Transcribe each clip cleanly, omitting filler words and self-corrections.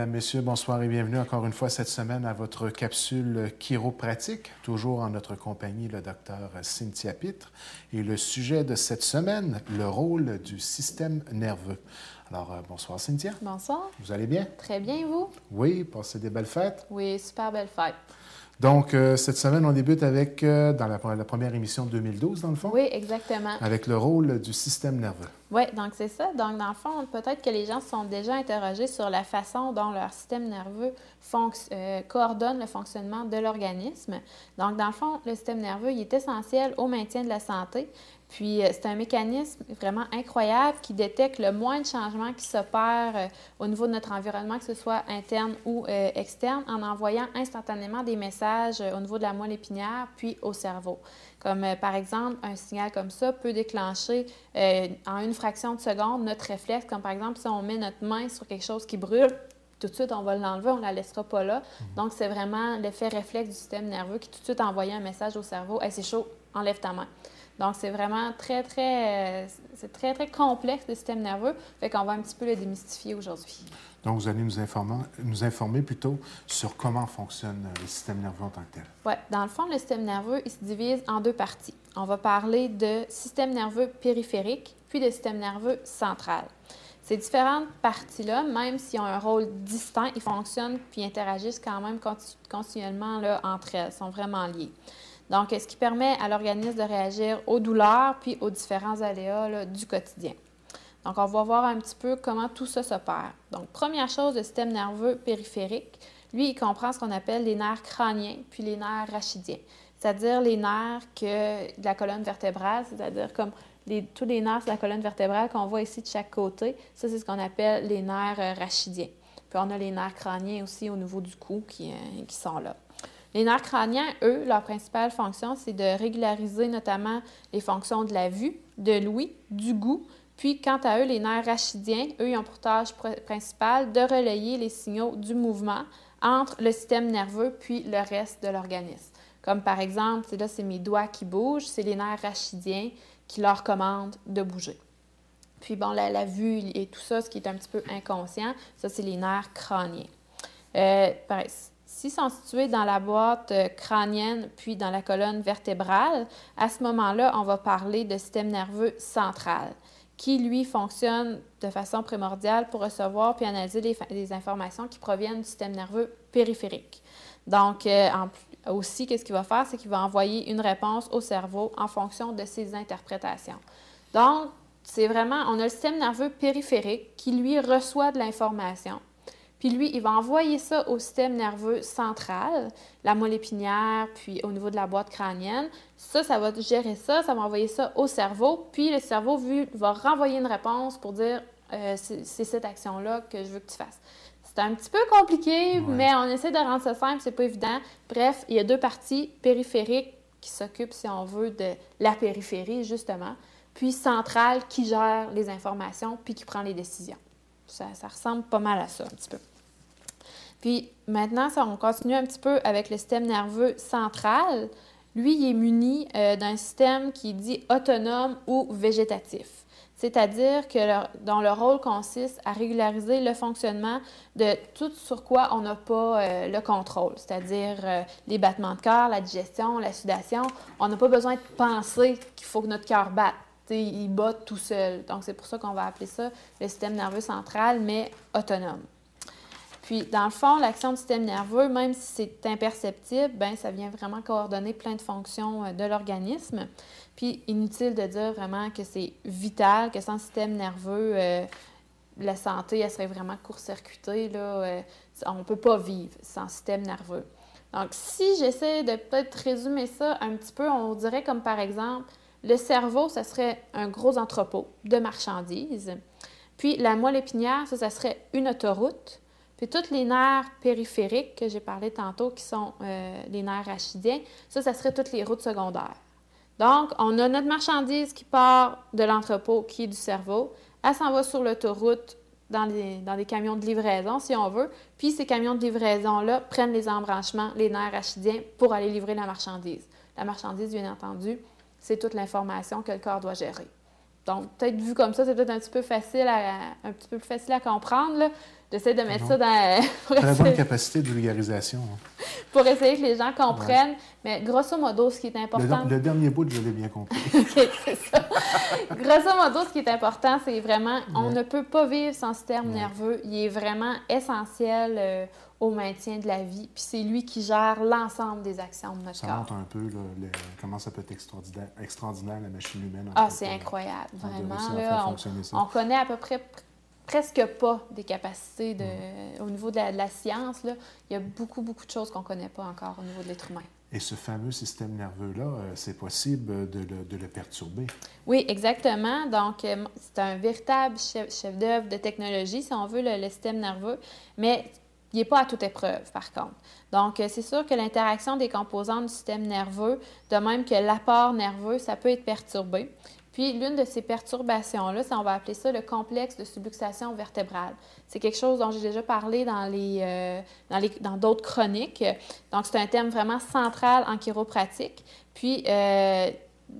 Mesdames, Messieurs, bonsoir et bienvenue encore une fois cette semaine à votre capsule chiropratique, toujours en notre compagnie, le docteur Cynthia Pitre. Et le sujet de cette semaine, le rôle du système nerveux. Alors, bonsoir Cynthia. Bonsoir. Vous allez bien? Très bien, et vous? Oui, passez des belles fêtes? Oui, super belle fête. Donc, cette semaine, on débute avec, dans la première émission de 2012, dans le fond? Oui, exactement. Avec le rôle du système nerveux. Oui, donc c'est ça. Donc, dans le fond, peut-être que les gens se sont déjà interrogés sur la façon dont leur système nerveux coordonne le fonctionnement de l'organisme. Donc, dans le fond, le système nerveux, il est essentiel au maintien de la santé. Puis, c'est un mécanisme vraiment incroyable qui détecte le moindre changement qui s'opère au niveau de notre environnement, que ce soit interne ou externe, en envoyant instantanément des messages au niveau de la moelle épinière, puis au cerveau. Comme par exemple, un signal comme ça peut déclencher en une fraction de seconde notre réflexe, comme par exemple si on met notre main sur quelque chose qui brûle, tout de suite on va l'enlever, on ne la laissera pas là. Donc, c'est vraiment l'effet réflexe du système nerveux qui tout de suite envoie un message au cerveau « Hey, c'est chaud, enlève ta main ». Donc, c'est vraiment très complexe, le système nerveux. Fait qu'on va un petit peu le démystifier aujourd'hui. Donc, vous allez nous informer plutôt sur comment fonctionne le système nerveux en tant que tel. Oui. Dans le fond, le système nerveux, il se divise en deux parties. On va parler de système nerveux périphérique, puis de système nerveux central. Ces différentes parties-là, même s'ils ont un rôle distinct, ils fonctionnent puis interagissent quand même continuellement là, entre elles, sont vraiment liés. Donc, ce qui permet à l'organisme de réagir aux douleurs puis aux différents aléas là, du quotidien. Donc, on va voir un petit peu comment tout ça s'opère. Donc, première chose, le système nerveux périphérique, lui, il comprend ce qu'on appelle les nerfs crâniens puis les nerfs rachidiens, c'est-à-dire les nerfs de la colonne vertébrale, c'est-à-dire comme tous les nerfs de la colonne vertébrale qu'on voit ici de chaque côté. Ça, c'est ce qu'on appelle les nerfs rachidiens. Puis, on a les nerfs crâniens aussi au niveau du cou qui sont là. Les nerfs crâniens, eux, leur principale fonction, c'est de régulariser notamment les fonctions de la vue, de l'ouïe, du goût. Puis, quant à eux, les nerfs rachidiens, eux, ils ont pour tâche principale de relayer les signaux du mouvement entre le système nerveux puis le reste de l'organisme. Comme par exemple, là, c'est mes doigts qui bougent, c'est les nerfs rachidiens qui leur commandent de bouger. Puis, bon, la vue et tout ça, ce qui est un petit peu inconscient, ça, c'est les nerfs crâniens. S'ils sont situés dans la boîte crânienne puis dans la colonne vertébrale, à ce moment-là, on va parler de système nerveux central, qui, lui, fonctionne de façon primordiale pour recevoir puis analyser les informations qui proviennent du système nerveux périphérique. Donc, aussi, qu'est-ce qu'il va faire? C'est qu'il va envoyer une réponse au cerveau en fonction de ses interprétations. Donc, c'est vraiment, on a le système nerveux périphérique qui, lui, reçoit de l'information. Puis lui, il va envoyer ça au système nerveux central, la moelle épinière, puis au niveau de la boîte crânienne. Ça va gérer ça, ça va envoyer ça au cerveau. Puis le cerveau va renvoyer une réponse pour dire c'est cette action-là que je veux que tu fasses. C'est un petit peu compliqué, mais on essaie de rendre ça simple, c'est pas évident. Bref, il y a deux parties périphériques qui s'occupent, si on veut, de la périphérie, justement, puis centrale qui gère les informations puis qui prend les décisions. Ça ressemble pas mal à ça, un petit peu. Puis maintenant, on continue un petit peu avec le système nerveux central. Lui, il est muni d'un système qui est dit autonome ou végétatif, c'est-à-dire dont le rôle consiste à régulariser le fonctionnement de tout sur quoi on n'a pas le contrôle, c'est-à-dire les battements de cœur, la digestion, la sudation. On n'a pas besoin de penser qu'il faut que notre cœur batte. Il bat tout seul. Donc, c'est pour ça qu'on va appeler ça le système nerveux central, mais autonome. Puis, dans le fond, l'action du système nerveux, même si c'est imperceptible, bien, ça vient vraiment coordonner plein de fonctions de l'organisme. Puis, inutile de dire vraiment que c'est vital, que sans système nerveux, la santé, elle serait vraiment court-circuitée. On ne peut pas vivre sans système nerveux. Donc, si j'essaie de peut-être résumer ça un petit peu, on dirait comme par exemple, le cerveau, ça serait un gros entrepôt de marchandises. Puis, la moelle épinière, ça serait une autoroute. Puis tous les nerfs périphériques que j'ai parlé tantôt, qui sont les nerfs rachidiens, ça serait toutes les routes secondaires. Donc, on a notre marchandise qui part de l'entrepôt, qui est du cerveau. Elle s'en va sur l'autoroute dans des camions de livraison, si on veut. Puis ces camions de livraison-là prennent les embranchements, les nerfs rachidiens, pour aller livrer la marchandise. La marchandise, bien entendu, c'est toute l'information que le corps doit gérer. Donc, peut-être vu comme ça, c'est peut-être un petit peu plus facile à comprendre, là. J'essaie de mettre ça dans... Très bonne capacité de vulgarisation. Pour essayer que les gens comprennent. Ouais. Mais grosso modo, ce qui est important... Le dernier bout, je l'ai bien compris. OK, c'est ça. Grosso modo, ce qui est important, c'est vraiment, on ne peut pas vivre sans système nerveux. Il est vraiment essentiel au maintien de la vie. Puis c'est lui qui gère l'ensemble des actions de notre corps. Ça montre un peu comment ça peut être extraordinaire la machine humaine. C'est incroyable, vraiment. Là, on connaît à peu près presque pas des capacités au niveau de la science. Là. Il y a beaucoup de choses qu'on ne connaît pas encore au niveau de l'être humain. Et ce fameux système nerveux-là, c'est possible de le perturber? Oui, exactement. Donc, c'est un véritable chef-d'œuvre de technologie, si on veut, le système nerveux, mais il n'est pas à toute épreuve, par contre. Donc, c'est sûr que l'interaction des composantes du système nerveux, de même que l'apport nerveux, ça peut être perturbé. Puis, l'une de ces perturbations-là, on va appeler ça le complexe de subluxation vertébrale. C'est quelque chose dont j'ai déjà parlé dans d'autres chroniques. Donc, c'est un thème vraiment central en chiropratique. Puis,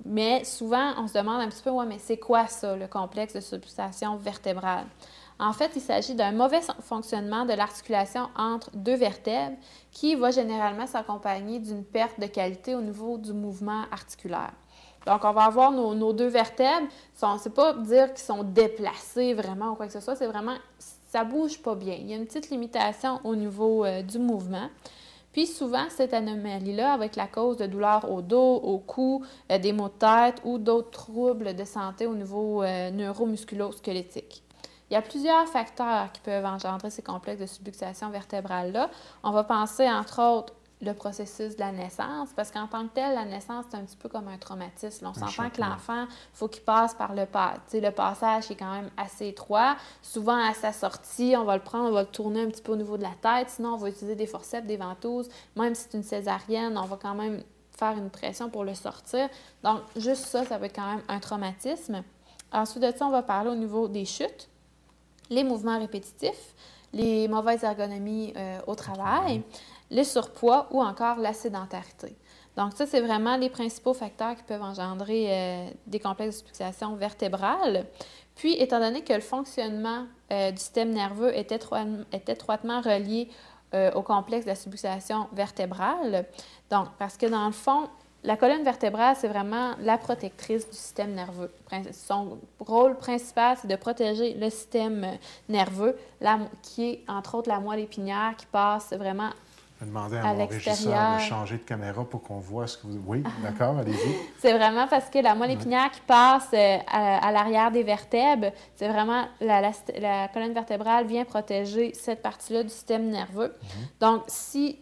mais souvent, on se demande un petit peu, mais c'est quoi ça, le complexe de subluxation vertébrale? En fait, il s'agit d'un mauvais fonctionnement de l'articulation entre deux vertèbres qui va généralement s'accompagner d'une perte de qualité au niveau du mouvement articulaire. Donc, on va avoir nos deux vertèbres. C'est pas dire qu'ils sont déplacés vraiment ou quoi que ce soit, c'est vraiment, ça bouge pas bien. Il y a une petite limitation au niveau du mouvement. Puis souvent, cette anomalie-là, avec la cause de douleurs au dos, au cou, des maux de tête ou d'autres troubles de santé au niveau neuromusculo-squelettique. Il y a plusieurs facteurs qui peuvent engendrer ces complexes de subluxation vertébrale-là. On va penser, entre autres, le processus de la naissance, parce qu'en tant que tel, la naissance, c'est un petit peu comme un traumatisme. On s'entend que l'enfant, il faut qu'il passe par le passage qui est quand même assez étroit. Souvent, à sa sortie, on va le prendre, on va le tourner un petit peu au niveau de la tête. Sinon, on va utiliser des forceps, des ventouses. Même si c'est une césarienne, on va quand même faire une pression pour le sortir. Donc, juste ça peut être quand même un traumatisme. Ensuite de ça, on va parler au niveau des chutes, les mouvements répétitifs, les mauvaises ergonomies au travail, le surpoids ou encore la sédentarité. Donc ça, c'est vraiment les principaux facteurs qui peuvent engendrer des complexes de subluxation vertébrale. Puis, étant donné que le fonctionnement du système nerveux est étroitement relié au complexe de la subluxation vertébrale, donc parce que dans le fond, la colonne vertébrale, c'est vraiment la protectrice du système nerveux. Son rôle principal, c'est de protéger le système nerveux, qui est, entre autres, la moelle épinière qui passe vraiment Je vais demander à mon régisseur de changer de caméra pour qu'on voit ce que vous... Oui, d'accord, allez-y. C'est vraiment parce que la moelle épinière qui passe à l'arrière des vertèbres, c'est vraiment la colonne vertébrale vient protéger cette partie-là du système nerveux. Donc, qui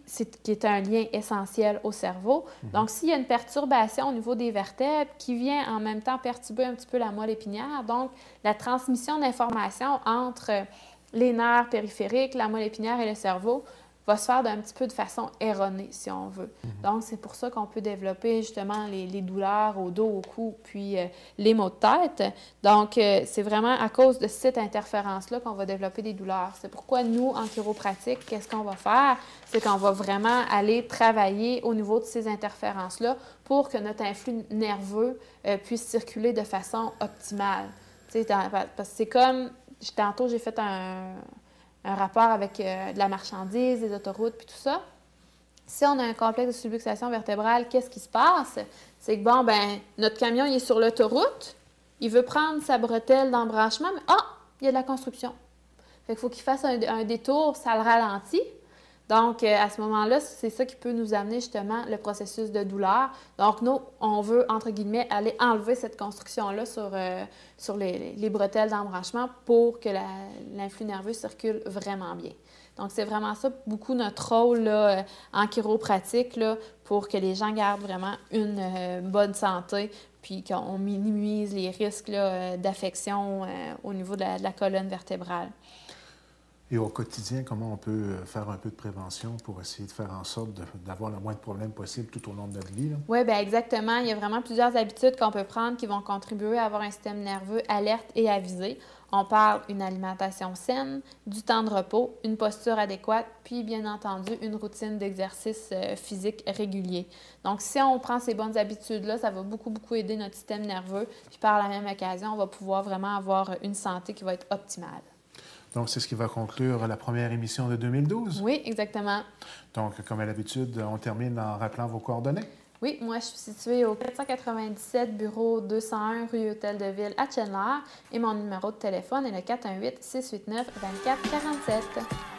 est un lien essentiel au cerveau. Donc, s'il y a une perturbation au niveau des vertèbres qui vient en même temps perturber un petit peu la moelle épinière, donc la transmission d'informations entre les nerfs périphériques, la moelle épinière et le cerveau va se faire d'un petit peu de façon erronée, si on veut. Donc, c'est pour ça qu'on peut développer justement les douleurs au dos, au cou, puis les maux de tête. Donc, c'est vraiment à cause de cette interférence-là qu'on va développer des douleurs. C'est pourquoi nous, en chiropratique, qu'est-ce qu'on va faire? C'est qu'on va vraiment aller travailler au niveau de ces interférences-là pour que notre influx nerveux puisse circuler de façon optimale. Parce que c'est comme, tantôt, j'ai fait un rapport avec de la marchandise, des autoroutes, puis tout ça. Si on a un complexe de subluxation vertébrale, qu'est-ce qui se passe? C'est que, notre camion, il est sur l'autoroute, il veut prendre sa bretelle d'embranchement, mais il y a de la construction. Fait qu'il faut qu'il fasse un détour, ça le ralentit. Donc, à ce moment-là, c'est ça qui peut nous amener justement le processus de douleur. Donc, nous, on veut, entre guillemets, aller enlever cette construction-là sur les bretelles d'embranchement pour que l'influx nerveux circule vraiment bien. Donc, c'est vraiment ça, beaucoup notre rôle là, en chiropratique là, pour que les gens gardent vraiment une bonne santé puis qu'on minimise les risques d'affection au niveau de la colonne vertébrale. Et au quotidien, comment on peut faire un peu de prévention pour essayer de faire en sorte d'avoir le moins de problèmes possible tout au long de notre vie? Oui, bien exactement. Il y a vraiment plusieurs habitudes qu'on peut prendre qui vont contribuer à avoir un système nerveux alerte et avisé. On parle d'une alimentation saine, du temps de repos, une posture adéquate, puis bien entendu, une routine d'exercice physique régulier. Donc, si on prend ces bonnes habitudes-là, ça va beaucoup, beaucoup aider notre système nerveux. Puis par la même occasion, on va pouvoir vraiment avoir une santé qui va être optimale. Donc, c'est ce qui va conclure la première émission de 2012. Oui, exactement. Donc, comme à l'habitude, on termine en rappelant vos coordonnées. Oui, moi, je suis située au 497, bureau 201, rue Hôtel de Ville à Chenler et mon numéro de téléphone est le 418-689-2447.